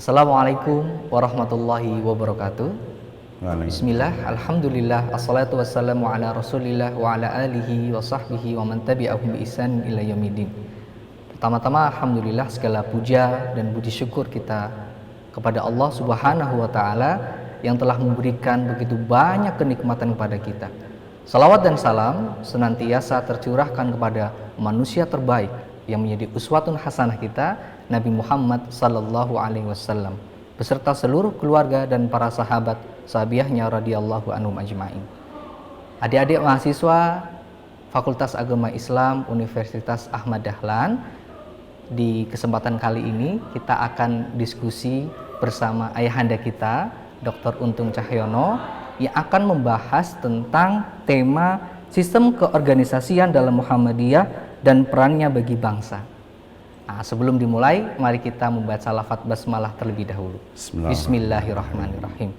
Assalamualaikum warahmatullahi wabarakatuh. Bismillah, alhamdulillah, assalatu wassalamu ala rasulillah wa ala alihi wa sahbihi wa man tabi'ahum bi ihsan ila yaumiddin. Pertama-tama alhamdulillah, segala puja dan puji syukur kita kepada Allah Subhanahu wa taala yang telah memberikan begitu banyak kenikmatan kepada kita. Salawat dan salam senantiasa tercurahkan kepada manusia terbaik yang menjadi uswatun hasanah kita, Nabi Muhammad sallallahu alaihi wasallam, beserta seluruh keluarga dan para sahabat sahabiahnya radhiyallahu anhum ajmain. Adik-adik mahasiswa Fakultas Agama Islam Universitas Ahmad Dahlan, di kesempatan kali ini kita akan diskusi bersama ayahanda kita, Dr. Untung Cahyono, yang akan membahas tentang tema sistem keorganisasian dalam Muhammadiyah dan perannya bagi bangsa. Nah, sebelum dimulai, mari kita membaca lafaz basmalah terlebih dahulu. Bismillahirrahmanirrahim.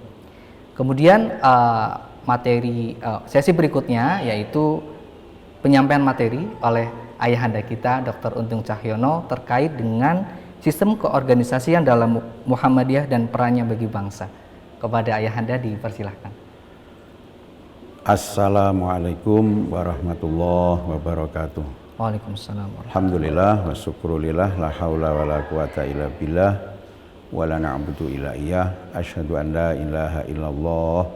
Kemudian sesi berikutnya yaitu penyampaian materi oleh ayahanda kita, Dr. Untung Cahyono, terkait dengan sistem keorganisasian dalam Muhammadiyah dan perannya bagi bangsa. Kepada ayahanda dipersilahkan. Assalamualaikum warahmatullahi wabarakatuh. Waalaikumsalam. Alhamdulillah wa syukrulillah, la haula wa la quwata illa billah, wa la na'budu illa iyyah, asyhadu an la ilaha illallah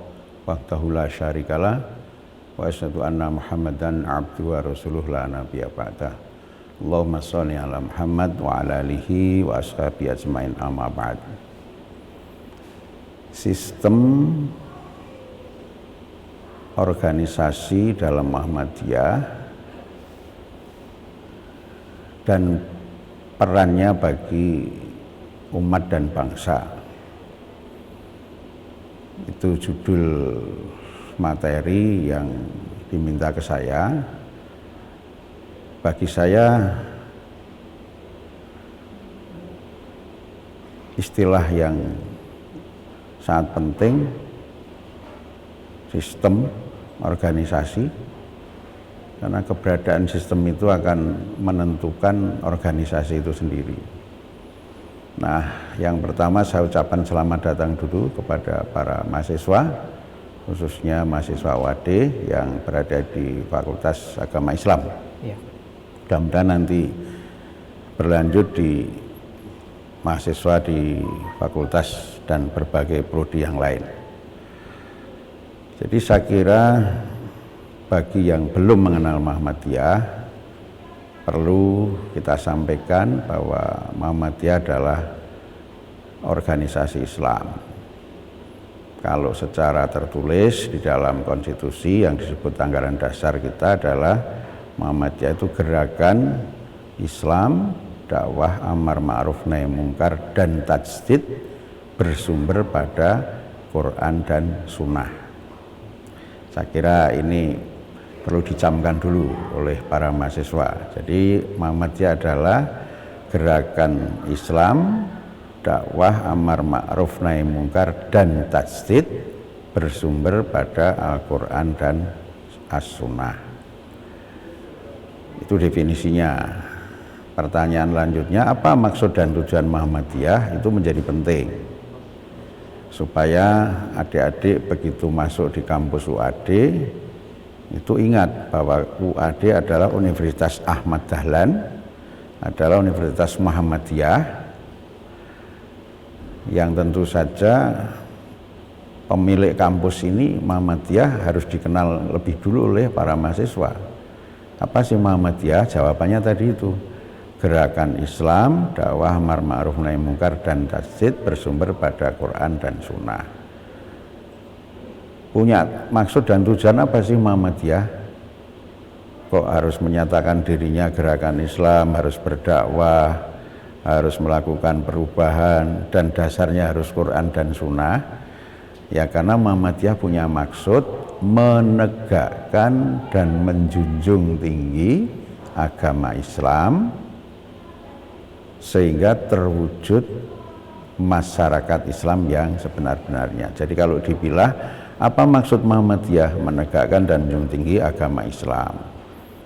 wahdahu la syarikalah, wa asyhadu anna Muhammadan abduhu wa rasuluh la nabiyya ba'dah. Allahumma sholli ala Muhammad wa ala alihi wa ashabihi ajmain, amma ba'd. Sistem organisasi dalam Muhammadiyah dan perannya bagi umat dan bangsa, itu judul materi yang diminta ke saya. Bagi saya, istilah yang sangat penting, sistem organisasi, karena keberadaan sistem itu akan menentukan organisasi itu sendiri. Nah, yang pertama saya ucapkan selamat datang dulu kepada para mahasiswa, khususnya mahasiswa UAD yang berada di Fakultas Agama Islam. Ya. Mudah-mudahan nanti berlanjut di mahasiswa di fakultas dan berbagai prodi yang lain. Jadi saya kira bagi yang belum mengenal Muhammadiyah, perlu kita sampaikan bahwa Muhammadiyah adalah organisasi Islam. Kalau secara tertulis di dalam konstitusi yang disebut anggaran dasar kita adalah Muhammadiyah itu gerakan Islam, dakwah amar ma'ruf nahi mungkar dan tajdid bersumber pada Quran dan Sunnah. Saya kira ini perlu dicamkan dulu oleh para mahasiswa. Jadi Muhammadiyah adalah gerakan Islam, dakwah amar ma'ruf nahi mungkar dan tajdid bersumber pada Al-Quran dan As-Sunnah. Itu definisinya. Pertanyaan lanjutnya, apa maksud dan tujuan Muhammadiyah? Itu menjadi penting supaya adik-adik begitu masuk di kampus UAD itu ingat bahwa UAD adalah Universitas Ahmad Dahlan, adalah Universitas Muhammadiyah yang tentu saja pemilik kampus ini, Muhammadiyah, harus dikenal lebih dulu oleh para mahasiswa. Apa sih Muhammadiyah? Jawabannya tadi itu, gerakan Islam, dakwah amar ma'ruf nahi mungkar dan tajdid bersumber pada Quran dan Sunnah. Punya maksud dan tujuan apa sih Muhammadiyah? Kok harus menyatakan dirinya gerakan Islam, harus berdakwah, harus melakukan perubahan, dan dasarnya harus Quran dan Sunnah? Ya karena Muhammadiyah punya maksud menegakkan dan menjunjung tinggi agama Islam sehingga terwujud masyarakat Islam yang sebenar-benarnya. Jadi kalau dipilah, apa maksud Muhammadiyah? Menegakkan dan menjunjung tinggi agama Islam.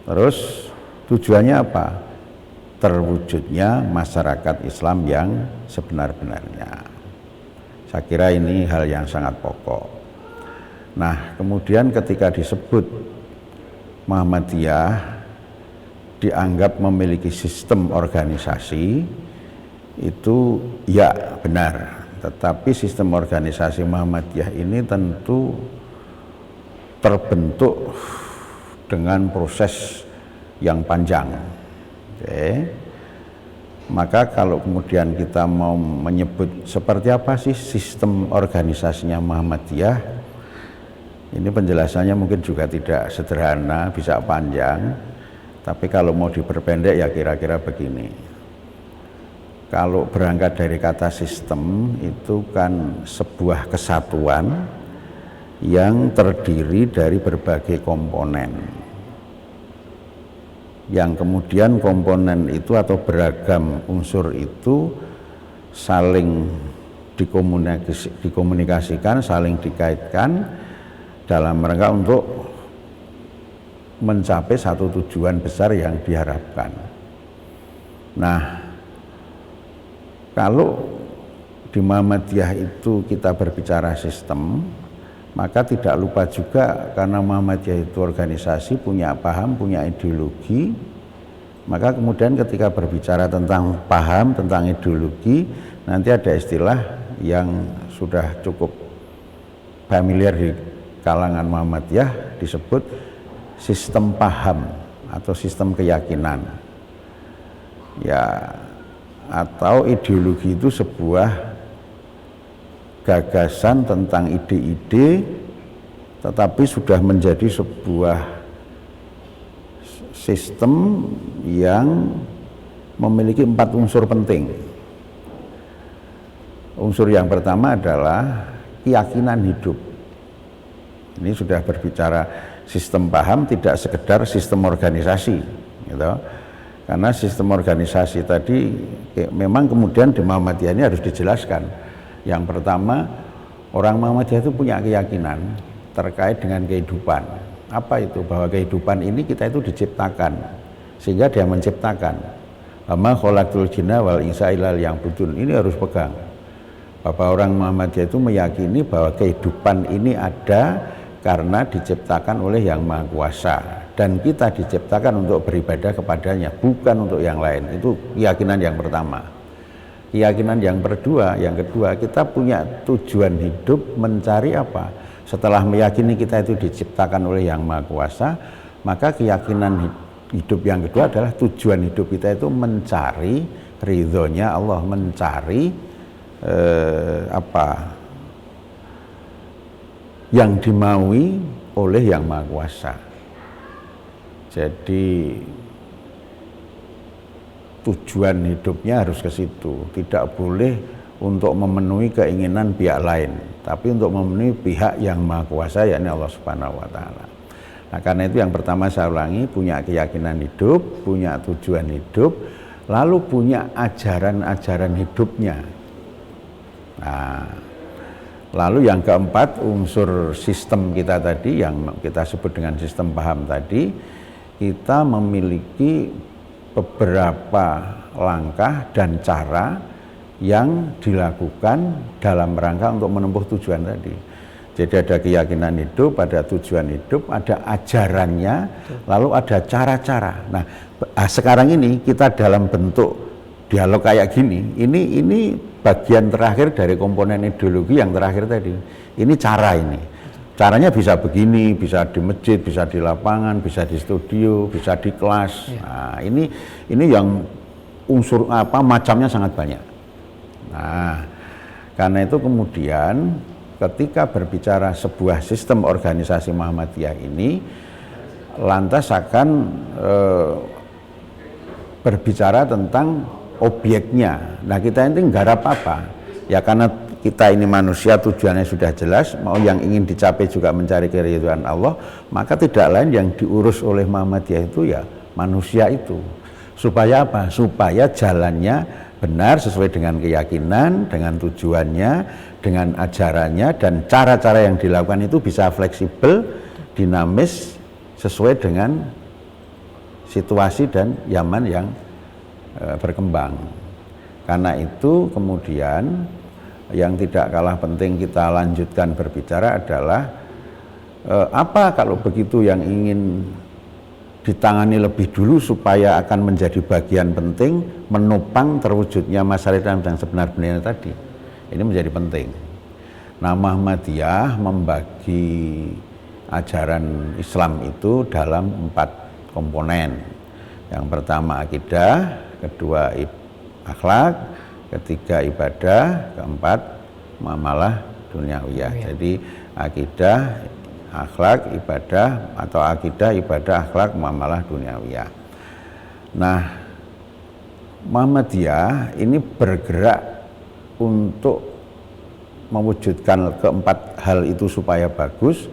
Terus tujuannya apa? Terwujudnya masyarakat Islam yang sebenar-benarnya. Saya kira ini hal yang sangat pokok. Nah, kemudian ketika disebut Muhammadiyah dianggap memiliki sistem organisasi, itu ya benar. Tetapi sistem organisasi Muhammadiyah ini tentu terbentuk dengan proses yang panjang. Oke. Maka kalau kemudian kita mau menyebut seperti apa sih sistem organisasinya Muhammadiyah, ini penjelasannya mungkin juga tidak sederhana, bisa panjang. Tapi kalau mau diperpendek ya kira-kira begini. Kalau berangkat dari kata sistem, itu kan sebuah kesatuan yang terdiri dari berbagai komponen, yang kemudian komponen itu atau beragam unsur itu saling dikomunikasikan, saling dikaitkan dalam rangka untuk mencapai satu tujuan besar yang diharapkan. Nah, kalau di Muhammadiyah itu kita berbicara sistem, maka tidak lupa juga karena Muhammadiyah itu organisasi, punya paham, punya ideologi, maka kemudian ketika berbicara tentang paham, tentang ideologi, nanti ada istilah yang sudah cukup familiar di kalangan Muhammadiyah, disebut sistem paham atau sistem keyakinan. Ya, atau ideologi itu sebuah gagasan tentang ide-ide, tetapi sudah menjadi sebuah sistem yang memiliki 4 unsur penting. Unsur yang pertama adalah keyakinan hidup. Ini sudah berbicara sistem paham, tidak sekedar sistem organisasi, gitu. Karena sistem organisasi tadi memang kemudian di Muhammadiyah ini harus dijelaskan. Yang pertama, orang Muhammadiyah itu punya keyakinan terkait dengan kehidupan. Apa itu? Bahwa kehidupan ini kita itu diciptakan, sehingga dia menciptakan. Ama khalaqtul jinna wal insa illa liya'budun. Ini harus pegang. Bahwa orang Muhammadiyah itu meyakini bahwa kehidupan ini ada karena diciptakan oleh Yang Maha Kuasa, dan kita diciptakan untuk beribadah kepadanya, bukan untuk yang lain. Itu keyakinan yang pertama. Keyakinan yang kedua, kita punya tujuan hidup mencari apa? Setelah meyakini kita itu diciptakan oleh Yang Maha Kuasa, maka keyakinan hidup yang kedua adalah tujuan hidup kita itu mencari ridhonya Allah, mencari yang dimaui oleh Yang Maha Kuasa. Jadi tujuan hidupnya harus ke situ, tidak boleh untuk memenuhi keinginan pihak lain, tapi untuk memenuhi pihak Yang Maha Kuasa, yakni Allah Subhanahu wa taala. Nah, karena itu yang pertama saya ulangi, punya keyakinan hidup, punya tujuan hidup, lalu punya ajaran-ajaran hidupnya. Nah, lalu yang keempat, unsur sistem kita tadi yang kita sebut dengan sistem paham tadi, kita memiliki beberapa langkah dan cara yang dilakukan dalam rangka untuk menempuh tujuan tadi. Jadi ada keyakinan hidup, ada tujuan hidup, ada ajarannya, lalu ada cara-cara. Nah, sekarang ini kita dalam bentuk dialog kayak gini, ini bagian terakhir dari komponen ideologi yang terakhir tadi. Ini cara ini. Caranya bisa begini, bisa di masjid, bisa di lapangan, bisa di studio, bisa di kelas. Nah, ini yang unsur macamnya sangat banyak. Nah, karena itu kemudian ketika berbicara sebuah sistem organisasi Muhammadiyah ini, lantas akan berbicara tentang objeknya. Nah, kita ini nggarap apa? Ya karena kita ini manusia, tujuannya sudah jelas, mau yang ingin dicapai juga mencari keridhaan Allah, maka tidak lain yang diurus oleh Muhammadiyah itu ya manusia itu. Supaya apa? Supaya jalannya benar sesuai dengan keyakinan, dengan tujuannya, dengan ajarannya, dan cara-cara yang dilakukan itu bisa fleksibel, dinamis, sesuai dengan situasi dan zaman yang berkembang. Karena itu kemudian yang tidak kalah penting kita lanjutkan berbicara adalah apa kalau begitu yang ingin ditangani lebih dulu supaya akan menjadi bagian penting menopang terwujudnya masyarakat yang sebenar-benarnya tadi. Ini menjadi penting. Nah, Muhammadiyah membagi ajaran Islam itu dalam 4 komponen. Yang pertama akidah, kedua akhlak, ketiga ibadah, keempat muamalah duniawiyah. Jadi akidah, akhlak, ibadah, atau akidah, ibadah, akhlak, muamalah duniawiyah. Nah, Muhammadiyah ini bergerak untuk mewujudkan keempat hal itu supaya bagus,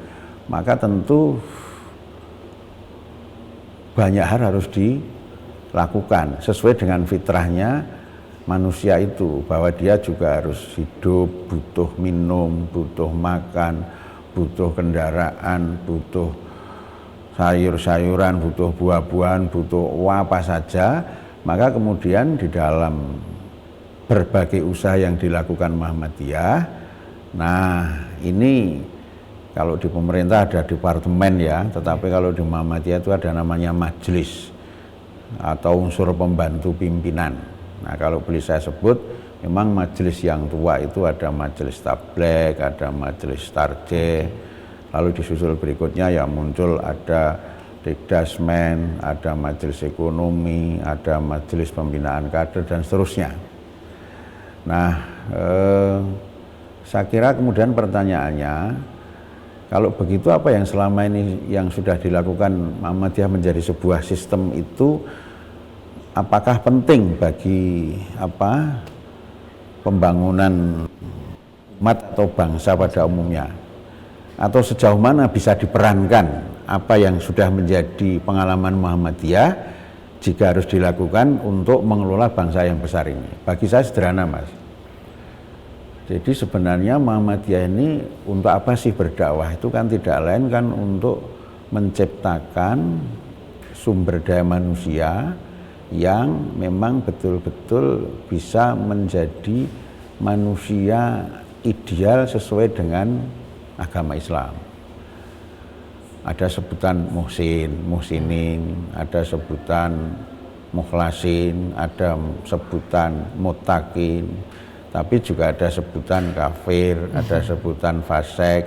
maka tentu banyak hal harus dilakukan sesuai dengan fitrahnya manusia itu, bahwa dia juga harus hidup, butuh minum, butuh makan, butuh kendaraan, butuh sayur-sayuran, butuh buah-buahan, butuh apa saja. Maka kemudian di dalam berbagai usaha yang dilakukan Muhammadiyah, nah ini kalau di pemerintah ada departemen ya, tetapi kalau di Muhammadiyah itu ada namanya majelis atau unsur pembantu pimpinan. Nah, kalau boleh saya sebut, memang majelis yang tua itu ada majelis tablek, ada majelis tarjih, lalu disusul berikutnya ya muncul ada Dikdasmen, ada majelis ekonomi, ada majelis pembinaan kader dan seterusnya. Nah, saya kira kemudian pertanyaannya, kalau begitu apa yang selama ini yang sudah dilakukan Muhammadiyah menjadi sebuah sistem itu, apakah penting bagi pembangunan umat atau bangsa pada umumnya, atau sejauh mana bisa diperankan apa yang sudah menjadi pengalaman Muhammadiyah jika harus dilakukan untuk mengelola bangsa yang besar ini? Bagi saya sederhana, Mas. Jadi sebenarnya Muhammadiyah ini untuk apa sih berdakwah? Itu kan tidak lain kan untuk menciptakan sumber daya manusia yang memang betul-betul bisa menjadi manusia ideal sesuai dengan agama Islam. Ada sebutan muhsin, muhsinin, ada sebutan mukhlasin, ada sebutan muttaqin, tapi juga ada sebutan kafir, ada sebutan fasik.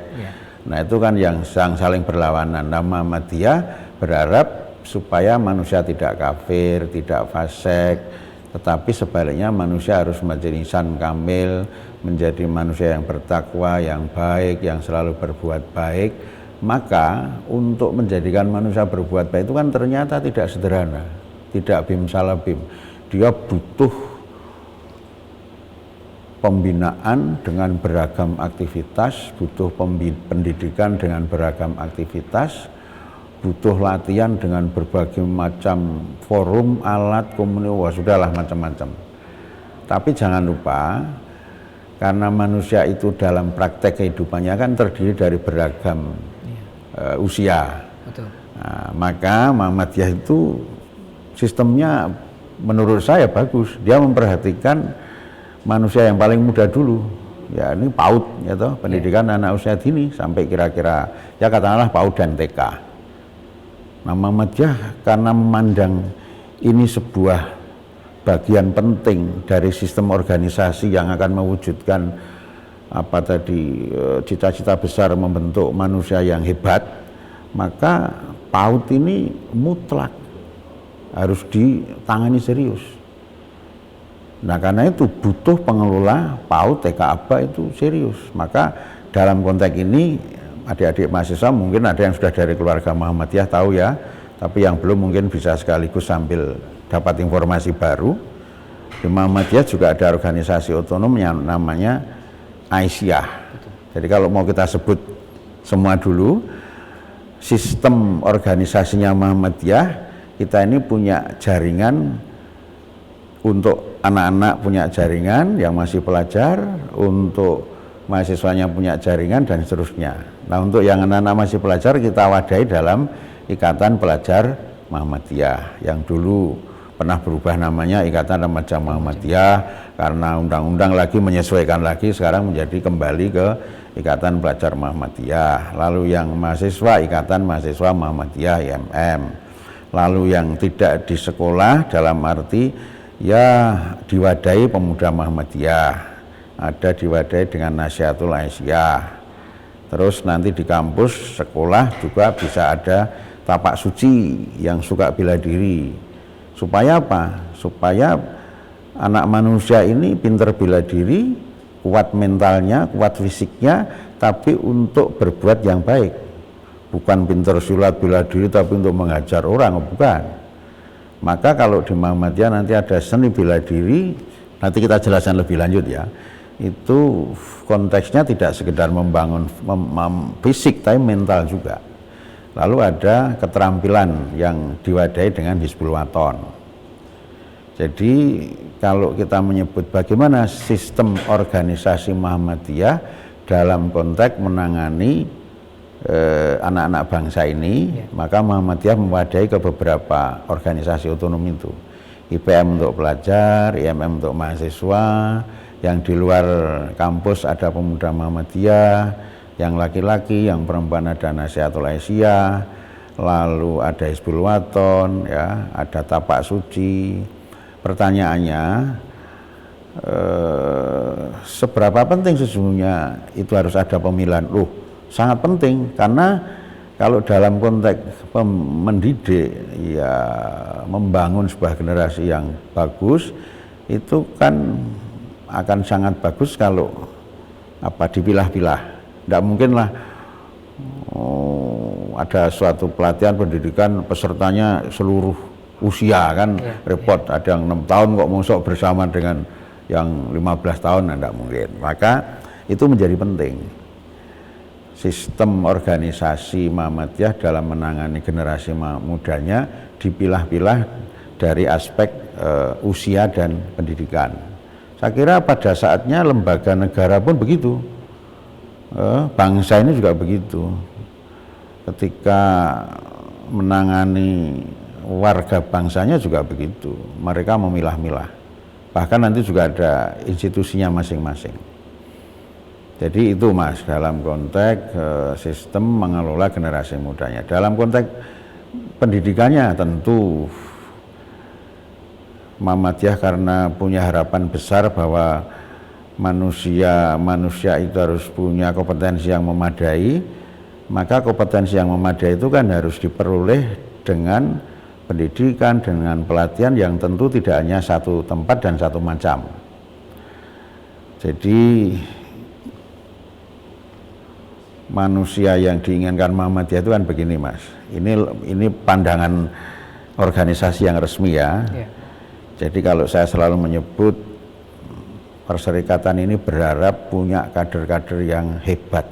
Nah, itu kan yang saling berlawanan. Nah, Muhammadiyah berharap supaya manusia tidak kafir, tidak fasik, tetapi sebaliknya manusia harus menjadi insan kamil, menjadi manusia yang bertakwa, yang baik, yang selalu berbuat baik. Maka untuk menjadikan manusia berbuat baik itu kan ternyata tidak sederhana, tidak bim salah bim. Dia butuh pembinaan dengan beragam aktivitas, butuh pendidikan dengan beragam aktivitas, butuh latihan dengan berbagai macam forum, alat, komunikasi, sudahlah macam-macam. Tapi jangan lupa, karena manusia itu dalam praktek kehidupannya kan terdiri dari beragam usia. Betul. Nah, maka Muhammadiyah itu sistemnya menurut saya bagus. Dia memperhatikan manusia yang paling muda dulu. Ya, ini PAUD ya toh, pendidikan anak usia dini sampai kira-kira ya katakanlah PAUD dan TK. Nah, Muhammadiyah karena memandang ini sebuah bagian penting dari sistem organisasi yang akan mewujudkan cita-cita besar membentuk manusia yang hebat, maka PAUD ini mutlak harus ditangani serius. Nah, karena itu butuh pengelola PAUD, TK, ABA itu serius. Maka dalam konteks ini adik-adik mahasiswa mungkin ada yang sudah dari keluarga Muhammadiyah tahu ya, tapi yang belum mungkin bisa sekaligus sambil dapat informasi baru. Di Muhammadiyah juga ada organisasi otonom yang namanya Aisyah. Jadi kalau mau kita sebut semua dulu, sistem organisasinya Muhammadiyah, kita ini punya jaringan untuk anak-anak, punya jaringan yang masih pelajar, untuk mahasiswanya punya jaringan dan seterusnya. Nah, untuk yang anak-anak masih pelajar kita wadai dalam Ikatan Pelajar Muhammadiyah yang dulu pernah berubah namanya Ikatan Remaja Muhammadiyah, karena undang-undang lagi menyesuaikan lagi, sekarang menjadi kembali ke Ikatan Pelajar Muhammadiyah. Lalu yang mahasiswa Ikatan Mahasiswa Muhammadiyah IMM. Lalu yang tidak di sekolah dalam arti ya diwadahi Pemuda Muhammadiyah, ada diwadahi dengan Nasihatul Aisyah. Terus nanti di kampus sekolah juga bisa ada tapak suci yang suka bela diri. Supaya apa? Supaya anak manusia ini pintar bela diri, kuat mentalnya, kuat fisiknya, tapi untuk berbuat yang baik. Bukan pintar silat bela diri tapi untuk menghajar orang, bukan. Maka kalau di Muhammadiyah nanti ada seni bela diri, nanti kita jelaskan lebih lanjut ya. Itu konteksnya tidak sekedar membangun fisik tapi mental juga. Lalu ada keterampilan yang diwadahi dengan Hizbul Waton. Jadi kalau kita menyebut bagaimana sistem organisasi Muhammadiyah dalam konteks menangani anak-anak bangsa ini, maka Muhammadiyah mewadahi ke beberapa organisasi otonom itu. IPM untuk pelajar, IMM untuk mahasiswa, yang di luar kampus ada Pemuda Muhammadiyah, yang laki-laki, yang perempuan ada Nasihatul Aisyah, lalu ada Hizbul Waton, ya, ada tapak suci. Pertanyaannya, seberapa penting sesungguhnya itu harus ada pemilihan? Loh, sangat penting, karena kalau dalam konteks mendidik, ya membangun sebuah generasi yang bagus, itu kan akan sangat bagus kalau dipilah-pilah. Tidak mungkinlah ada suatu pelatihan pendidikan pesertanya seluruh usia, kan repot. Ada yang 6 tahun kok masuk bersama dengan yang 15 tahun, tidak mungkin. Maka itu menjadi penting. Sistem organisasi Muhammadiyah dalam menangani generasi mudanya dipilah-pilah dari aspek usia dan pendidikan. Saya kira pada saatnya lembaga negara pun begitu. Bangsa ini juga begitu. Ketika menangani warga bangsanya juga begitu. Mereka memilah-milah. Bahkan nanti juga ada institusinya masing-masing. Jadi itu Mas, dalam konteks sistem mengelola generasi mudanya. Dalam konteks pendidikannya tentu Muhammadiyah karena punya harapan besar bahwa manusia itu harus punya kompetensi yang memadai, maka kompetensi yang memadai itu kan harus diperoleh dengan pendidikan, dengan pelatihan yang tentu tidak hanya satu tempat dan satu macam. Jadi manusia yang diinginkan Muhammadiyah itu kan begini Mas, ini pandangan organisasi yang resmi ya. Jadi kalau saya selalu menyebut perserikatan ini berharap punya kader-kader yang hebat,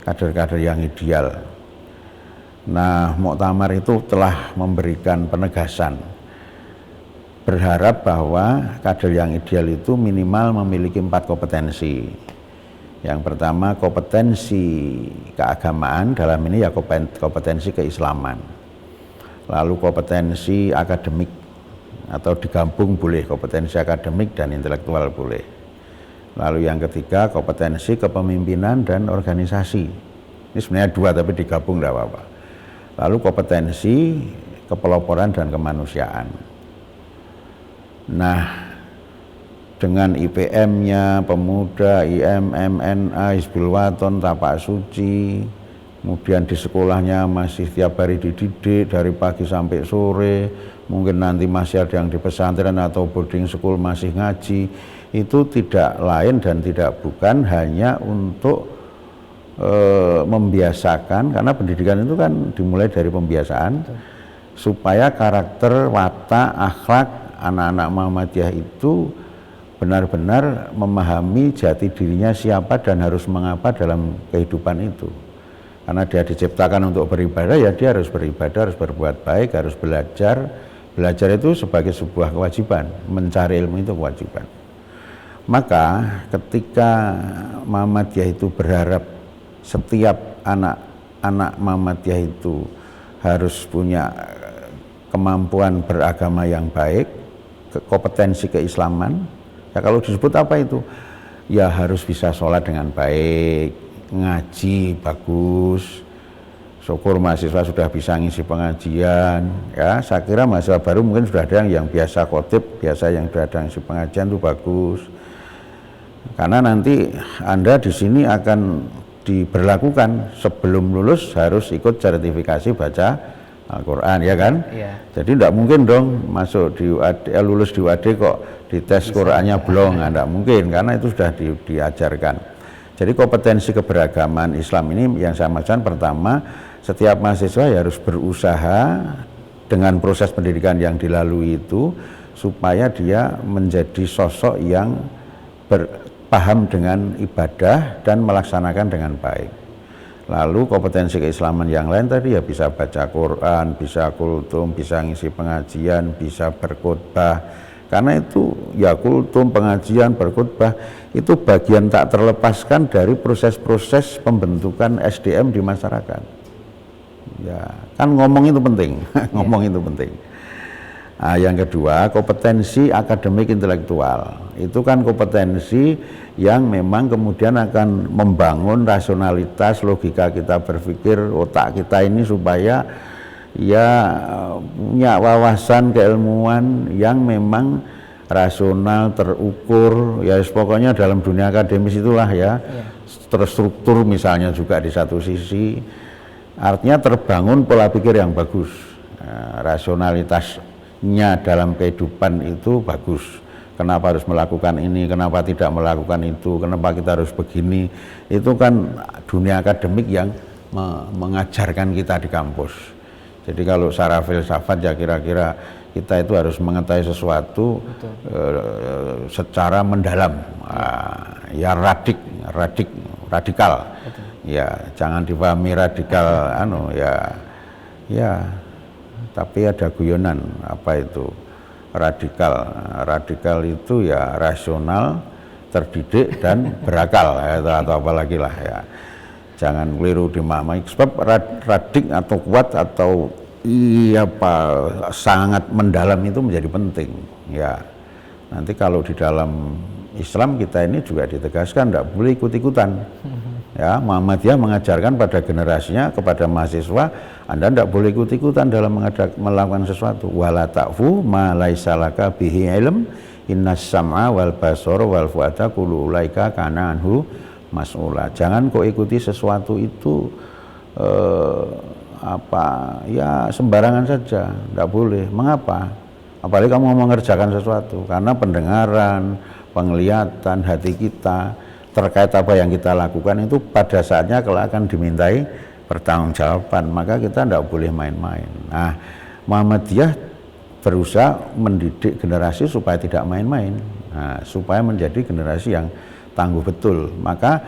kader-kader yang ideal. Nah, Muktamar itu telah memberikan penegasan, berharap bahwa kader yang ideal itu minimal memiliki 4 kompetensi. Yang pertama kompetensi keagamaan, dalam ini ya kompetensi keislaman. Lalu kompetensi akademik, atau digabung boleh kompetensi akademik dan intelektual boleh. Lalu yang ketiga kompetensi kepemimpinan dan organisasi. Ini sebenarnya 2 tapi digabung tidak apa-apa. Lalu kompetensi kepeloporan dan kemanusiaan. Nah, dengan IPM-nya, Pemuda, IMM, NA, Hizbul Waton, Tapak Suci, kemudian di sekolahnya masih tiap hari dididik dari pagi sampai sore, mungkin nanti masih ada yang di pesantren atau boarding school masih ngaji, itu tidak lain dan tidak bukan hanya untuk membiasakan, karena pendidikan itu kan dimulai dari pembiasaan, supaya karakter, watak, akhlak anak-anak Muhammadiyah itu benar-benar memahami jati dirinya siapa dan harus mengapa dalam kehidupan itu. Karena dia diciptakan untuk beribadah, ya dia harus beribadah, harus berbuat baik, harus belajar. Belajar itu sebagai sebuah kewajiban, mencari ilmu itu kewajiban. Maka ketika Muhammadiyah itu berharap setiap anak Muhammadiyah itu harus punya kemampuan beragama yang baik, kompetensi keislaman. Ya kalau disebut apa itu? Ya harus bisa sholat dengan baik, ngaji bagus. Syukur mahasiswa sudah bisa ngisi pengajian. Ya, saya kira mahasiswa baru mungkin sudah ada yang biasa khotib, biasa yang sudah ada ngisi pengajian itu bagus. Karena nanti Anda di sini akan diberlakukan sebelum lulus harus ikut sertifikasi baca Al-Quran, ya kan? Iya. Jadi tidak mungkin dong masuk di UAD, lulus di UAD kok dites Qurannya belum, tidak mungkin karena itu sudah diajarkan. Jadi kompetensi keberagaman Islam ini yang saya maksudkan pertama, setiap mahasiswa ya harus berusaha dengan proses pendidikan yang dilalui itu supaya dia menjadi sosok yang paham dengan ibadah dan melaksanakan dengan baik. Lalu kompetensi keislaman yang lain tadi ya bisa baca Quran, bisa kultum, bisa ngisi pengajian, bisa berkhutbah. Karena itu ya kultum, pengajian, berkhutbah itu bagian tak terlepaskan dari proses-proses pembentukan SDM di masyarakat. Ya, kan ngomong itu penting, ngomong itu penting. Nah, yang kedua, kompetensi akademik intelektual. Itu kan kompetensi yang memang kemudian akan membangun rasionalitas, logika kita berpikir, otak kita ini supaya ya punya wawasan keilmuan yang memang rasional, terukur, ya pokoknya dalam dunia akademis itulah ya, terstruktur misalnya juga di satu sisi, artinya terbangun pola pikir yang bagus, rasionalitasnya dalam kehidupan itu bagus. Kenapa harus melakukan ini, kenapa tidak melakukan itu, kenapa kita harus begini, itu kan dunia akademik yang mengajarkan kita di kampus. Jadi kalau secara filsafat ya kira-kira kita itu harus mengetahui sesuatu secara mendalam, ya radikal. Betul. Ya jangan dipahami radikal ya tapi ada guyonan apa itu radikal itu ya rasional, terdidik dan berakal atau apalagi lah ya. Jangan keliru dimaknai sebab radik atau kuat atau sangat mendalam itu menjadi penting ya. Nanti kalau di dalam Islam kita ini juga ditegaskan tidak boleh ikut-ikutan ya. Muhammadiyah mengajarkan pada generasinya, kepada mahasiswa, Anda tidak boleh ikut-ikutan dalam melakukan sesuatu. Wala ta'fu ma laisa laka bihi ilm innas sam'a wal basara wal fu'ada kullu ulaika kana anhu mas'ula. Jangan kau ikuti sesuatu itu sembarangan saja, tidak boleh. Mengapa? Apalagi kamu mau mengerjakan sesuatu, karena pendengaran, penglihatan, hati kita terkait apa yang kita lakukan itu pada saatnya kalau akan dimintai pertanggungjawaban, maka kita tidak boleh main-main. Nah, Muhammadiyah berusaha mendidik generasi supaya tidak main-main, supaya menjadi generasi yang tangguh betul. Maka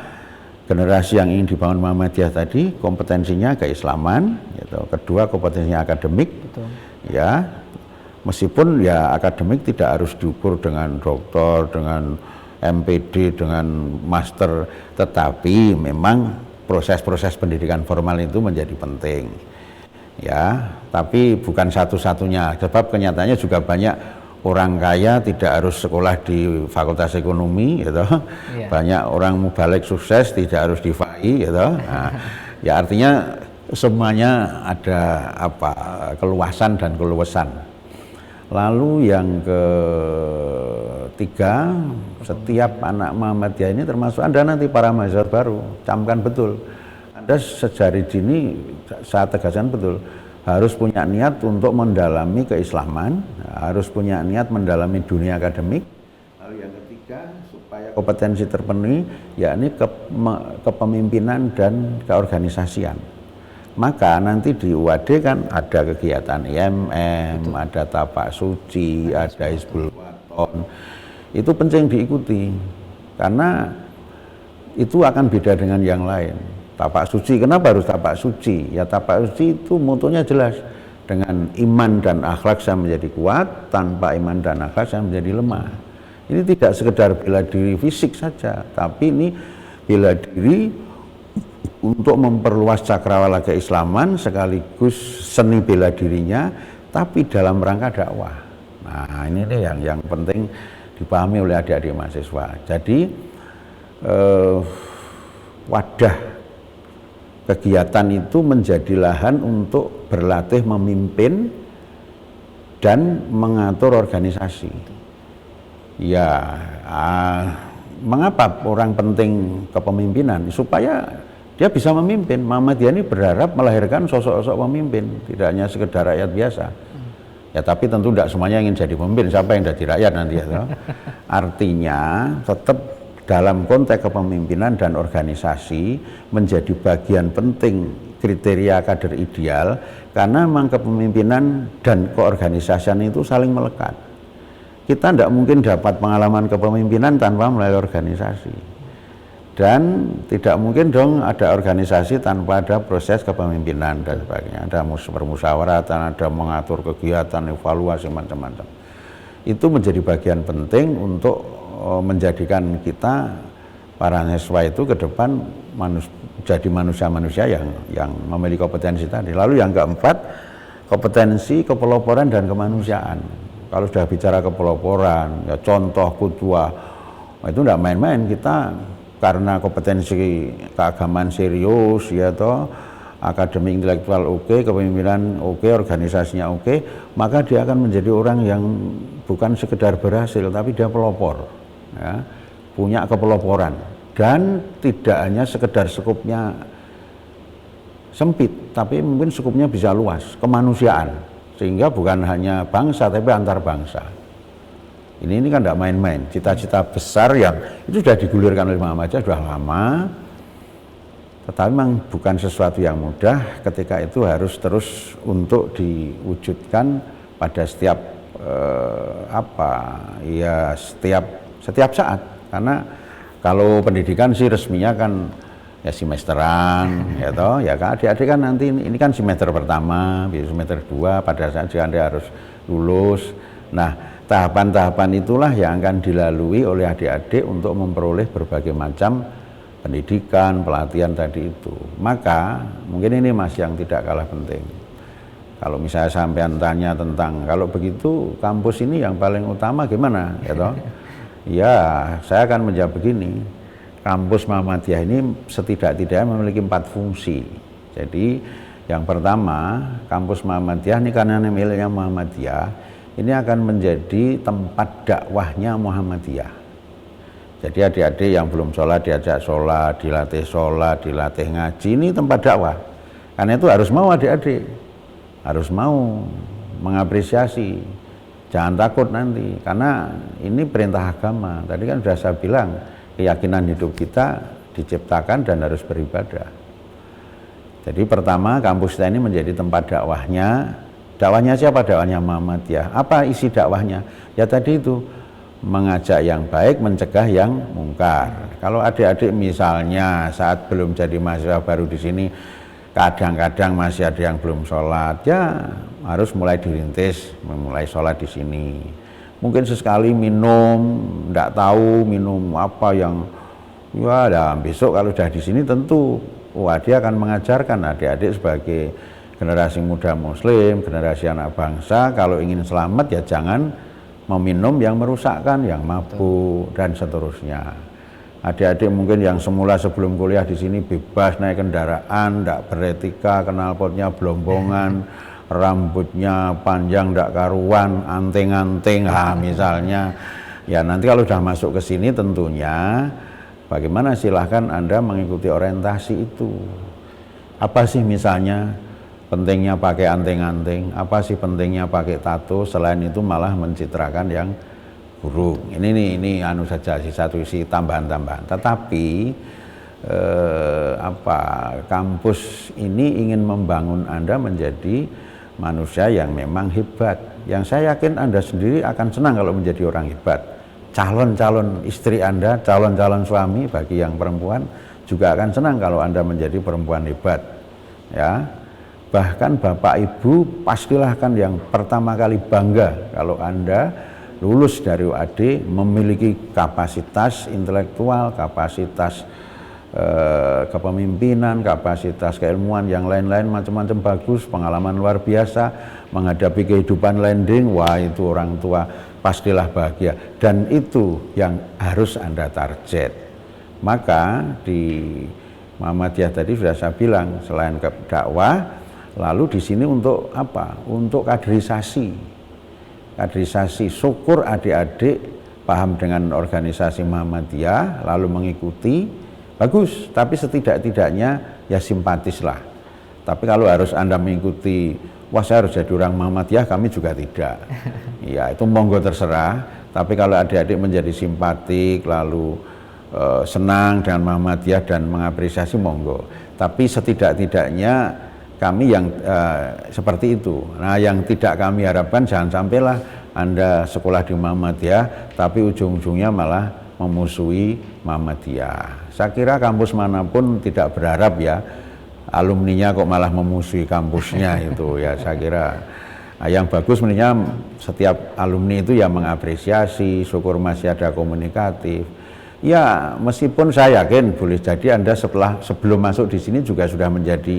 generasi yang ingin dibangun Muhammadiyah tadi kompetensinya keislaman, gitu. Kedua kompetensinya akademik, betul. Ya meskipun ya akademik tidak harus diukur dengan doktor, dengan MPD, dengan master, tetapi memang proses-proses pendidikan formal itu menjadi penting ya, tapi bukan satu-satunya, sebab kenyataannya juga banyak orang kaya tidak harus sekolah di Fakultas Ekonomi gitu. Yeah. Banyak orang mubalik sukses tidak harus di FAI gitu. Nah, ya artinya semuanya ada keluasan dan keluasan. Lalu yang ketiga, setiap anak Muhammadiyah ini termasuk Anda nanti para mahasiswa baru, camkan betul. Anda sejari dini saya tegaskan betul, harus punya niat untuk mendalami keislaman, harus punya niat mendalami dunia akademik. Lalu yang ketiga, supaya kompetensi terpenuhi, yakni kepemimpinan dan keorganisasian. Maka nanti di UAD kan ada kegiatan IMM, betul. Ada tapak suci, ada Hizbul Waton. Itu penting diikuti, karena itu akan beda dengan yang lain. Tapak suci, kenapa harus tapak suci? Ya tapak suci itu mutunya jelas, dengan iman dan akhlak saya menjadi kuat, tanpa iman dan akhlak saya menjadi lemah. Ini tidak sekedar bela diri fisik saja, tapi ini bela diri untuk memperluas cakrawala keislaman sekaligus seni bela dirinya tapi dalam rangka dakwah. Nah, ini nih yang penting dipahami oleh adik-adik mahasiswa. Jadi wadah kegiatan itu menjadi lahan untuk berlatih memimpin dan mengatur organisasi. Ya, mengapa orang penting kepemimpinan? Supaya dia bisa memimpin. Muhammadiyah ini berharap melahirkan sosok-sosok pemimpin, tidak hanya sekedar rakyat biasa. Ya, tapi tentu tidak semuanya ingin jadi pemimpin. Siapa yang jadi rakyat nanti ya? Artinya tetap dalam konteks kepemimpinan dan organisasi menjadi bagian penting kriteria kader ideal, karena memang kepemimpinan dan keorganisasian itu saling melekat. Kita tidak mungkin dapat pengalaman kepemimpinan tanpa melalui organisasi. Dan tidak mungkin dong ada organisasi tanpa ada proses kepemimpinan dan sebagainya. Ada permusyawaratan, ada mengatur kegiatan, evaluasi macam-macam. Itu menjadi bagian penting untuk menjadikan kita para siswa itu ke depan jadi manusia-manusia yang memiliki kompetensi tadi. Lalu yang keempat, kompetensi, kepeloporan dan kemanusiaan. Kalau sudah bicara kepeloporan, ya contoh kudwah, itu tidak main-main. Kita karena kompetensi keagamaan serius, ya toh, akademik intelektual oke, kepemimpinan oke, organisasinya oke, maka dia akan menjadi orang yang bukan sekedar berhasil, tapi dia pelopor, ya, punya kepeloporan, dan tidak hanya sekedar skupnya sempit, tapi mungkin skupnya bisa luas, kemanusiaan, sehingga bukan hanya bangsa, tapi antar bangsa. Ini kan tidak main-main, cita-cita besar yang itu sudah digulirkan oleh Muhammadiyah sudah lama, tetapi memang bukan sesuatu yang mudah ketika itu harus terus untuk diwujudkan pada setiap setiap saat. Karena kalau pendidikan sih resminya kan ya semesteran, ya toh, ya kan adik-adik kan nanti ini kan semester pertama, semester 2 pada saat Anda harus lulus. Nah, tahapan-tahapan itulah yang akan dilalui oleh adik-adik untuk memperoleh berbagai macam pendidikan, pelatihan tadi itu. Maka mungkin ini Mas yang tidak kalah penting. Kalau misalnya sampean tanya tentang kalau begitu kampus ini yang paling utama gimana, ya toh? Ya, saya akan menjawab begini. Kampus Muhammadiyah ini setidak-tidaknya memiliki 4 fungsi. Jadi yang pertama, kampus Muhammadiyah ini karena miliknya Muhammadiyah, ini akan menjadi tempat dakwahnya Muhammadiyah. Jadi adik-adik yang belum sholat diajak sholat, dilatih ngaji, ini tempat dakwah. Karena itu harus mau adik-adik, harus mau mengapresiasi, jangan takut nanti, karena ini perintah agama. Tadi kan sudah saya bilang, keyakinan hidup kita diciptakan dan harus beribadah. Jadi pertama, kampus kita ini menjadi tempat dakwahnya. Dakwahnya siapa? Dakwahnya Muhammadiyah. Apa isi dakwahnya? Ya tadi itu, mengajak yang baik, mencegah yang mungkar. Kalau adik-adik misalnya saat belum jadi mahasiswa baru di sini, kadang-kadang masih ada yang belum sholat, ya harus mulai dirintis, memulai sholat di sini. Mungkin sesekali minum, tidak tahu minum apa yang, ya besok kalau sudah di sini tentu, dia akan mengajarkan adik-adik sebagai generasi muda muslim, generasi anak bangsa, kalau ingin selamat ya jangan meminum yang merusakkan, yang mabuk dan seterusnya. Adik-adik mungkin yang semula sebelum kuliah di sini bebas naik kendaraan, tidak beretika, knalpotnya belombongan, rambutnya panjang tidak karuan, anting-anting, misalnya. Ya nanti kalau sudah masuk ke sini tentunya bagaimana, silahkan Anda mengikuti orientasi itu. Apa sih misalnya pentingnya pakai anting-anting, apa sih pentingnya pakai tato, selain itu malah mencitrakan yang buruk. Ini anu saja sih, satu isi tambahan-tambahan. Tetapi kampus ini ingin membangun Anda menjadi manusia yang memang hebat. Yang saya yakin Anda sendiri akan senang kalau menjadi orang hebat. Calon-calon istri Anda, calon-calon suami bagi yang perempuan juga akan senang kalau Anda menjadi perempuan hebat. Ya. Bahkan Bapak Ibu pastilah kan yang pertama kali bangga kalau Anda lulus dari UAD memiliki kapasitas intelektual, kapasitas kepemimpinan, kapasitas keilmuan, yang lain-lain macam-macam bagus, pengalaman luar biasa, menghadapi kehidupan landing, wah itu orang tua pastilah bahagia. Dan itu yang harus Anda target. Maka di Muhammadiyah tadi sudah saya bilang, selain ke dakwah, lalu di sini untuk apa? Untuk kaderisasi. Kaderisasi, syukur adik-adik paham dengan organisasi Muhammadiyah, lalu mengikuti, bagus, tapi setidak-tidaknya ya simpatis lah. Tapi kalau harus Anda mengikuti, wah saya harus jadi orang Muhammadiyah, kami juga tidak. Ya itu monggo terserah, tapi kalau adik-adik menjadi simpatik, lalu senang dengan Muhammadiyah dan mengapresiasi, monggo. Tapi setidak-tidaknya kami yang seperti itu. Nah yang tidak kami harapkan, jangan sampailah Anda sekolah di Muhammadiyah, tapi ujung-ujungnya malah memusuhi Muhammadiyah. Saya kira kampus manapun tidak berharap ya alumninya kok malah memusuhi kampusnya itu ya. Saya kira yang bagus sebenarnya setiap alumni itu ya mengapresiasi, syukur masih ada komunikatif. Ya meskipun saya yakin boleh jadi Anda sebelum masuk di sini juga sudah menjadi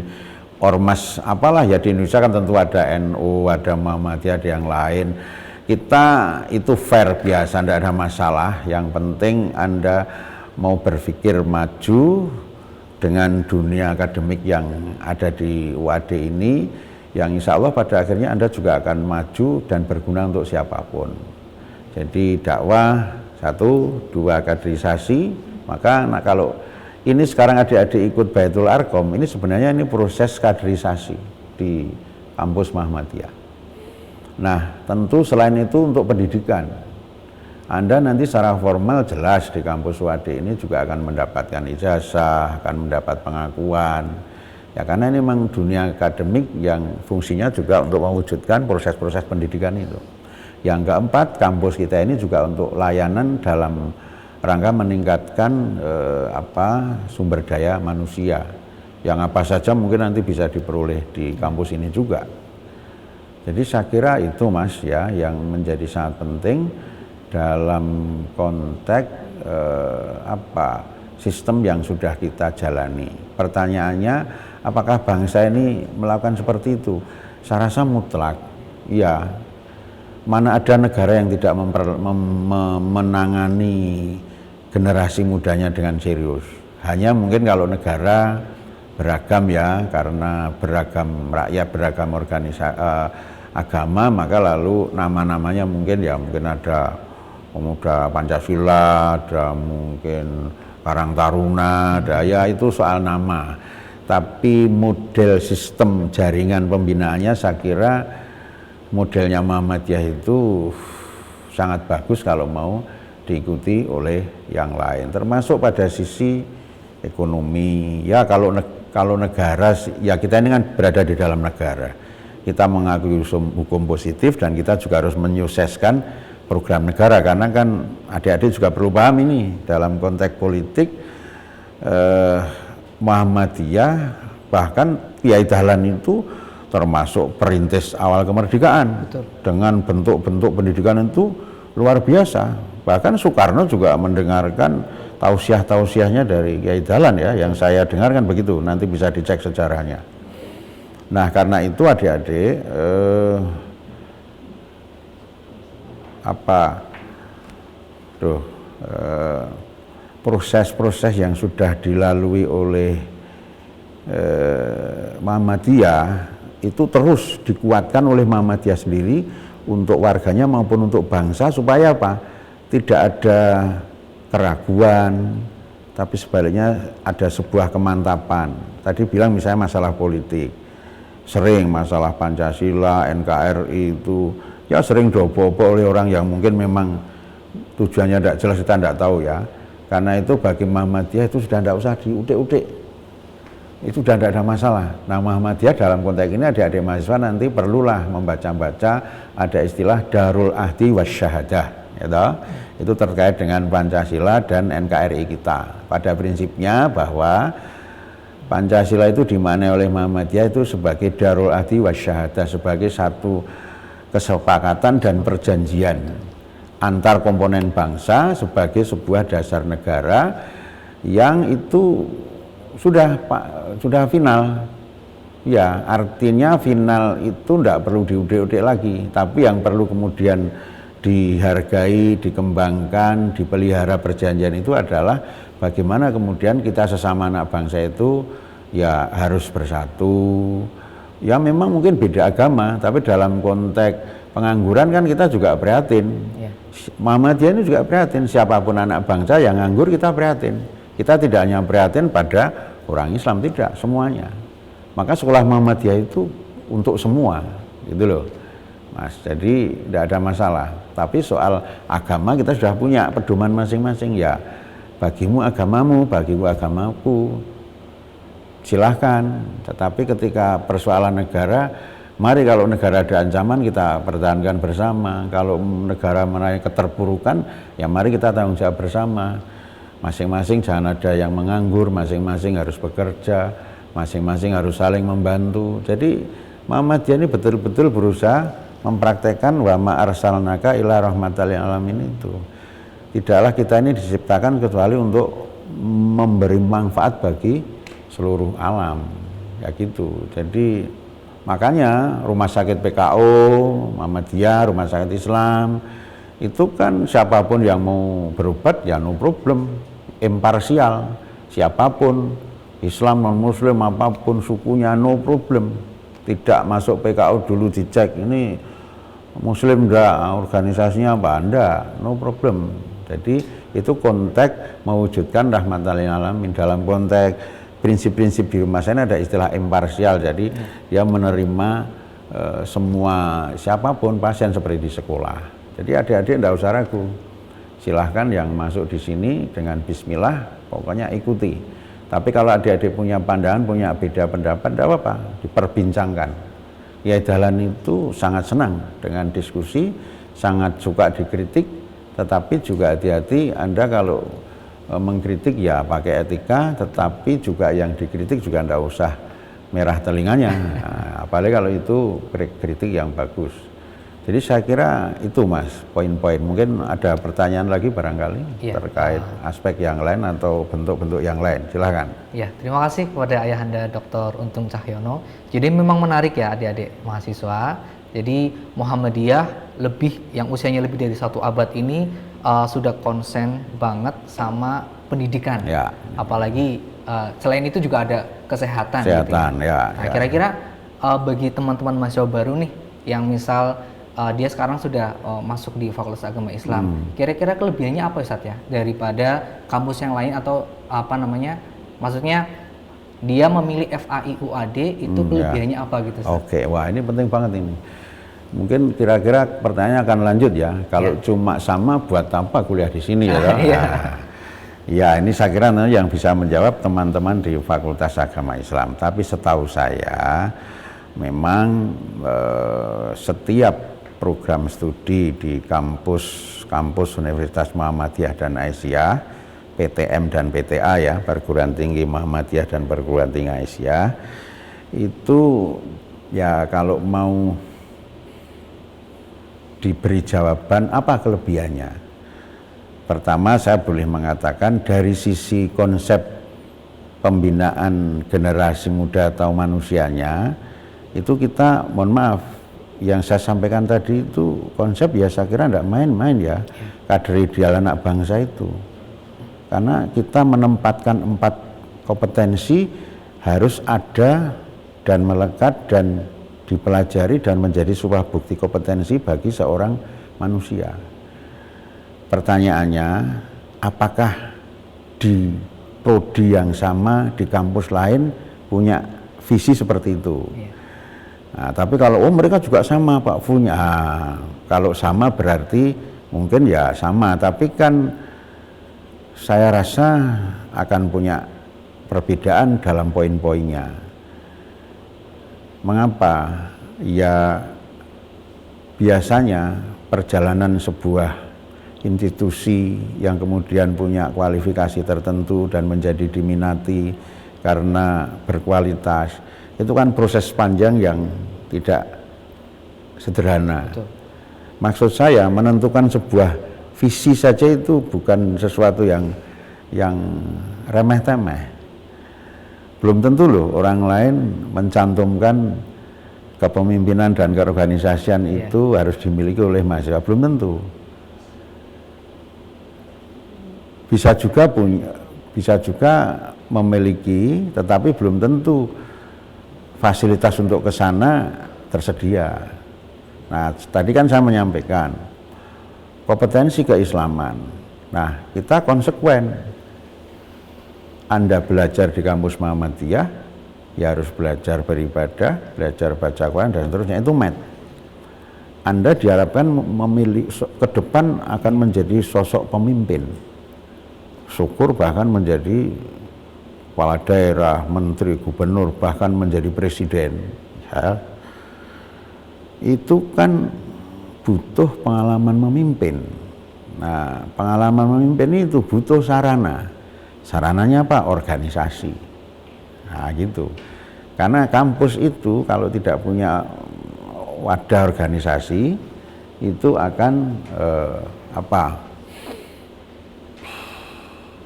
ormas apalah ya, di Indonesia kan tentu ada NU, ada Muhammadiyah, ada yang lain. Kita itu fair biasa, tidak ada masalah. Yang penting Anda mau berpikir maju dengan dunia akademik yang ada di UAD ini, yang insya Allah pada akhirnya Anda juga akan maju dan berguna untuk siapapun. Jadi dakwah, 1, 2 kaderisasi. Maka kalau ini sekarang adik-adik ikut Baitul Arqam, ini sebenarnya ini proses kaderisasi di kampus Muhammadiyah. Nah tentu selain itu untuk pendidikan, Anda nanti secara formal jelas di kampus UAD ini juga akan mendapatkan ijazah, akan mendapat pengakuan. Ya karena ini memang dunia akademik yang fungsinya juga untuk mewujudkan proses-proses pendidikan itu. Yang keempat, kampus kita ini juga untuk layanan dalam rangka meningkatkan sumber daya manusia. Yang apa saja mungkin nanti bisa diperoleh di kampus ini juga. Jadi saya kira itu Mas ya yang menjadi sangat penting dalam konteks sistem yang sudah kita jalani. Pertanyaannya, apakah bangsa ini melakukan seperti itu? Saya rasa mutlak. Ya, mana ada negara yang tidak menangani generasi mudanya dengan serius. Hanya mungkin kalau negara beragam ya, karena beragam rakyat, beragam organisasi agama, maka lalu nama-namanya mungkin ada Pemuda Pancasila, ada mungkin Karang Taruna, ada ya itu soal nama. Tapi model sistem jaringan pembinaannya saya kira modelnya Muhammadiyah itu sangat bagus kalau mau diikuti oleh yang lain, termasuk pada sisi ekonomi. Ya kalau negara, ya kita ini kan berada di dalam negara, kita mengakui hukum positif dan kita juga harus menyukseskan program negara, karena kan adik-adik juga perlu paham ini dalam konteks politik. Muhammadiyah bahkan Kiai Dahlan itu termasuk perintis awal kemerdekaan. Betul. Dengan bentuk-bentuk pendidikan itu luar biasa. Bahkan Soekarno juga mendengarkan tausiah-tausiahnya dari Kiai Dahlan ya, yang saya dengarkan begitu, nanti bisa dicek sejarahnya. Nah karena itu adik-adik proses-proses yang sudah dilalui oleh Muhammadiyah itu terus dikuatkan oleh Muhammadiyah sendiri untuk warganya maupun untuk bangsa, supaya apa? Tidak ada keraguan, tapi sebaliknya ada sebuah kemantapan. Tadi bilang misalnya masalah politik, sering masalah Pancasila, NKRI itu ya sering dobo-dobo oleh orang yang mungkin memang tujuannya tidak jelas, kita tidak tahu ya. Karena itu bagi Muhammadiyah itu sudah tidak usah diudik-udik, itu sudah tidak ada masalah. Nah Muhammadiyah dalam konteks ini adik-adik mahasiswa nanti perlulah membaca-baca, ada istilah Darul Ahdi Wasyahadah gitu. Itu terkait dengan Pancasila dan NKRI kita. Pada prinsipnya bahwa Pancasila itu dimaknai oleh Muhammadiyah itu sebagai Darul Ahdi Wasyahadah, sebagai satu kesepakatan dan perjanjian antar komponen bangsa sebagai sebuah dasar negara yang itu sudah final. Ya, artinya final itu tidak perlu diudik-udik lagi, tapi yang perlu kemudian dihargai, dikembangkan, dipelihara perjanjian itu adalah bagaimana kemudian kita sesama anak bangsa itu ya harus bersatu. Ya memang mungkin beda agama, tapi dalam konteks pengangguran kan kita juga prihatin. Muhammadiyah ini juga prihatin, siapapun anak bangsa yang nganggur kita prihatin. Kita tidak hanya prihatin pada orang Islam, tidak, semuanya. Maka sekolah Muhammadiyah itu untuk semua, gitu loh, Mas. Jadi tidak ada masalah. Tapi soal agama kita sudah punya pedoman masing-masing. Ya, bagimu agamamu, bagiku agamaku. Silahkan. Tetapi ketika persoalan negara, mari kalau negara ada ancaman kita pertahankan bersama. Kalau negara menaik keterpurukan, ya mari kita tanggung jawab bersama. Masing-masing jangan ada yang menganggur, masing-masing harus bekerja, masing-masing harus saling membantu. Jadi Muhammadiyah ini betul-betul berusaha mempraktekkan wa ma arsalnaka illa rahmatal lil alamin itu. Tidaklah kita ini diciptakan kecuali untuk memberi manfaat bagi seluruh alam. Ya gitu. Jadi makanya rumah sakit PKO, Muhammadiyah, rumah sakit Islam itu kan siapapun yang mau berobat ya no problem, imparsial, siapapun Islam non Muslim apapun sukunya no problem, tidak masuk PKO dulu dicek ini Muslim enggak, organisasinya apa enggak, no problem. Jadi itu konteks mewujudkan rahmatan lil alamin. Dalam konteks prinsip-prinsip di rumah saya ada istilah imparsial, jadi dia menerima semua siapapun pasien seperti di sekolah. Jadi adik-adik enggak usah ragu, silahkan yang masuk di sini dengan bismillah pokoknya ikuti. Tapi kalau adik-adik punya pandangan, punya beda pendapat, tidak apa-apa, diperbincangkan. Ya Dahlan itu sangat senang dengan diskusi, sangat suka dikritik, tetapi juga hati-hati Anda kalau mengkritik ya pakai etika, tetapi juga yang dikritik juga tidak usah merah telinganya. Nah, apalagi kalau itu kritik yang bagus. Jadi saya kira itu Mas, poin-poin. Mungkin ada pertanyaan lagi barangkali terkait aspek yang lain atau bentuk-bentuk yang lain. Silahkan. Ya, terima kasih kepada Ayahanda Dr. Untung Cahyono. Jadi memang menarik ya adik-adik mahasiswa. Jadi Muhammadiyah yang usianya lebih dari 1 abad ini sudah konsen banget sama pendidikan. Ya. Apalagi selain itu juga ada kesehatan. Gitu ya. Nah, kira-kira bagi teman-teman mahasiswa baru nih yang misal dia sekarang sudah masuk di Fakultas Agama Islam. Kira-kira kelebihannya apa Ustadz ya daripada kampus yang lain atau apa namanya? Maksudnya dia memilih FAIUAD itu kelebihannya apa gitu Ustadz? Oke, wah ini penting banget ini. Mungkin kira-kira pertanyaan akan lanjut ya. Kalau cuma sama buat apa kuliah di sini ya? Ya ini saya kira yang bisa menjawab teman-teman di Fakultas Agama Islam. Tapi setahu saya memang setiap program studi di kampus Universitas Muhammadiyah dan Aisyah, PTM dan PTA ya, Perguruan Tinggi Muhammadiyah dan Perguruan Tinggi Aisyah, itu ya kalau mau diberi jawaban apa kelebihannya. Pertama saya boleh mengatakan dari sisi konsep pembinaan generasi muda atau manusianya, itu kita mohon maaf, yang saya sampaikan tadi itu konsep ya saya kira tidak main-main ya, kader ideal anak bangsa itu. Karena kita menempatkan 4 kompetensi harus ada dan melekat dan dipelajari dan menjadi sebuah bukti kompetensi bagi seorang manusia. Pertanyaannya, apakah di prodi yang sama di kampus lain punya visi seperti itu? Nah, tapi kalau mereka juga sama Pak punya, kalau sama berarti mungkin ya sama, tapi kan saya rasa akan punya perbedaan dalam poin-poinnya. Mengapa? Ya biasanya perjalanan sebuah institusi yang kemudian punya kualifikasi tertentu dan menjadi diminati karena berkualitas, itu kan proses panjang yang tidak sederhana. Betul. Maksud saya menentukan sebuah visi saja itu bukan sesuatu yang yang remeh-temeh. Belum tentu loh orang lain mencantumkan kepemimpinan dan keorganisasian itu harus dimiliki oleh mahasiswa, belum tentu. Bisa juga memiliki, tetapi belum tentu fasilitas untuk ke sana tersedia. Nah, tadi kan saya menyampaikan kompetensi keislaman. Nah, kita konsekuen. Anda belajar di kampus Muhammadiyah, ya harus belajar beribadah, belajar baca Quran dan seterusnya, itu met. Anda diharapkan memilih ke depan akan menjadi sosok pemimpin. Syukur bahkan menjadi kepala daerah, menteri, gubernur, bahkan menjadi presiden. Ya. Itu kan butuh pengalaman memimpin. Nah, pengalaman memimpin itu butuh sarana. Sarananya apa? Organisasi. Nah, gitu. Karena kampus itu kalau tidak punya wadah organisasi itu akan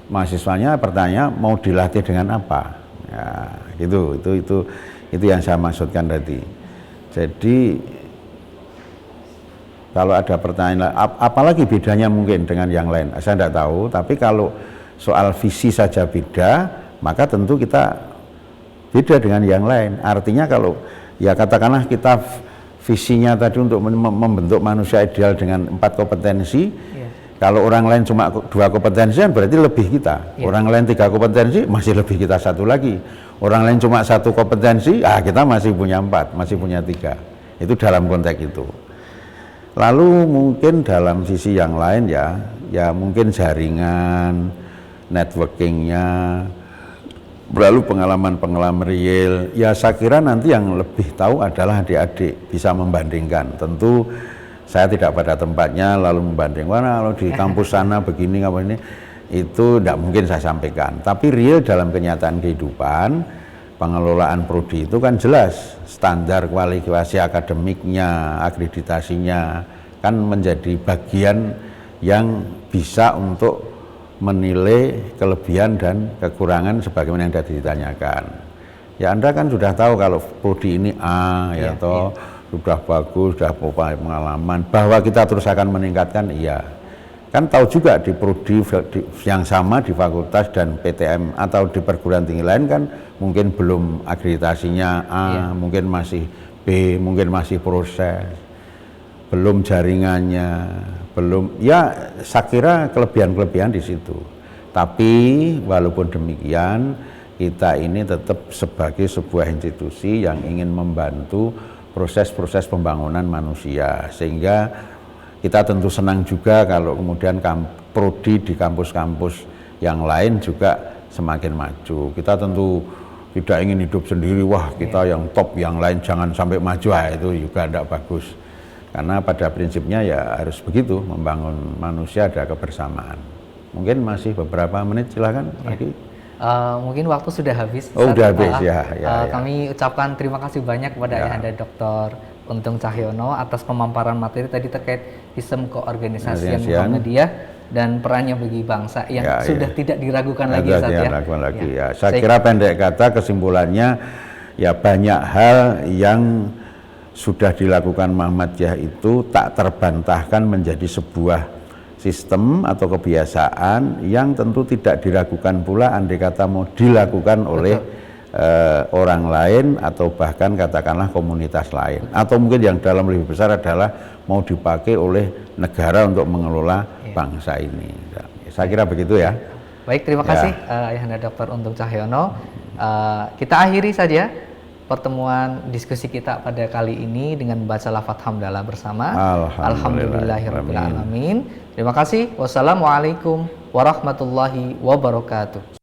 mahasiswanya bertanya mau dilatih dengan apa? Ya, gitu. Itu yang saya maksudkan tadi. Jadi kalau ada pertanyaan, apalagi bedanya mungkin dengan yang lain, saya tidak tahu. Tapi kalau soal visi saja beda, maka tentu kita beda dengan yang lain. Artinya kalau ya katakanlah kita visinya tadi untuk membentuk manusia ideal dengan 4 kompetensi, kalau orang lain cuma 2 kompetensi berarti lebih kita. Orang lain 3 kompetensi masih lebih kita 1 lagi. Orang lain cuma 1 kompetensi, kita masih punya 4, masih punya 3. Itu dalam konteks itu. Lalu mungkin dalam sisi yang lain ya mungkin jaringan, networkingnya, lalu pengalaman-pengalaman real. Ya saya kira nanti yang lebih tahu adalah adik-adik bisa membandingkan. Tentu saya tidak pada tempatnya lalu membanding mana kalau di kampus sana begini apa ini, itu tidak mungkin saya sampaikan. Tapi real dalam kenyataan kehidupan, pengelolaan prodi itu kan jelas standar kualifikasi akademiknya, akreditasinya kan menjadi bagian yang bisa untuk menilai kelebihan dan kekurangan sebagaimana yang tadi ditanyakan. Ya Anda kan sudah tahu kalau prodi ini A sudah bagus, sudah pengalaman, bahwa kita terus akan meningkatkan, iya. Kan tahu juga di prodi yang sama di fakultas dan PTM atau di perguruan tinggi lain kan mungkin belum akreditasinya A, mungkin masih B, mungkin masih proses, belum jaringannya, belum, ya saya kira kelebihan-kelebihan di situ. Tapi walaupun demikian kita ini tetap sebagai sebuah institusi yang ingin membantu proses-proses pembangunan manusia, sehingga kita tentu senang juga kalau kemudian prodi di kampus-kampus yang lain juga semakin maju. Kita tentu tidak ingin hidup sendiri, wah kita yang top, yang lain jangan sampai maju, itu juga tidak bagus. Karena pada prinsipnya ya harus begitu, membangun manusia ada kebersamaan. Mungkin masih beberapa menit, silakan lagi. Mungkin waktu sudah habis. Udah habis ya. Kami ucapkan terima kasih banyak kepada Ayahanda Dr. Untung Cahyono atas pemaparan materi tadi terkait sistem keorganisasian Muhammadiyah dan perannya bagi bangsa yang sudah tidak diragukan lagi. Saya kira pendek kata kesimpulannya ya banyak hal yang sudah dilakukan Muhammadiyah itu tak terbantahkan menjadi sebuah sistem atau kebiasaan yang tentu tidak diragukan pula andai kata mau dilakukan oleh orang lain atau bahkan katakanlah komunitas lain, atau mungkin yang dalam lebih besar adalah mau dipakai oleh negara untuk mengelola bangsa ini. Saya kira begitu ya. Baik, terima kasih Ayahanda Dr. Untung Cahyono. Kita akhiri saja pertemuan diskusi kita pada kali ini dengan membaca lafaz hamdalah bersama. Alhamdulillahirabbil alamin. Terima kasih. Wassalamualaikum warahmatullahi wabarakatuh.